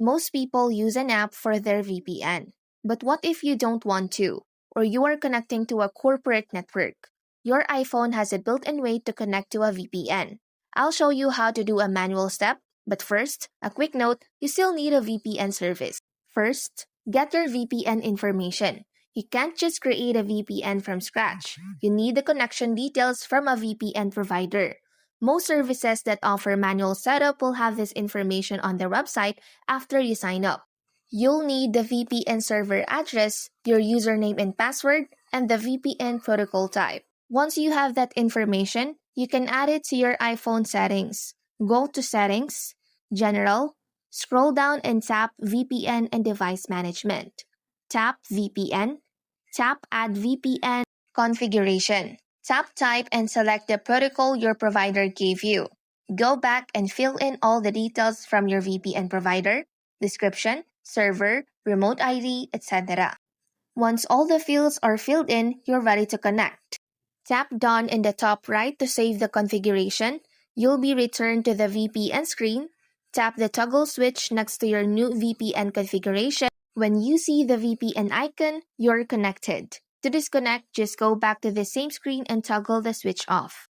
Most people use an app for their VPN. But what if you don't want to, or you are connecting to a corporate network? Your iPhone has a built-in way to connect to a VPN. I'll show you how to do a manual step, but first, a quick note, you still need a VPN service. First, get your VPN information. You can't just create a VPN from scratch. You need the connection details from a VPN provider. Most services that offer manual setup will have this information on their website after you sign up. You'll need the VPN server address, your username and password, and the VPN protocol type. Once you have that information, you can add it to your iPhone settings. Go to Settings, General, scroll down and tap VPN and Device Management. Tap VPN, tap Add VPN Configuration. Tap Type and select the protocol your provider gave you. Go back and fill in all the details from your VPN provider, description, server, remote ID, etc. Once all the fields are filled in, you're ready to connect. Tap Done in the top right to save the configuration. You'll be returned to the VPN screen. Tap the toggle switch next to your new VPN configuration. When you see the VPN icon, you're connected. To disconnect, just go back to the same screen and toggle the switch off.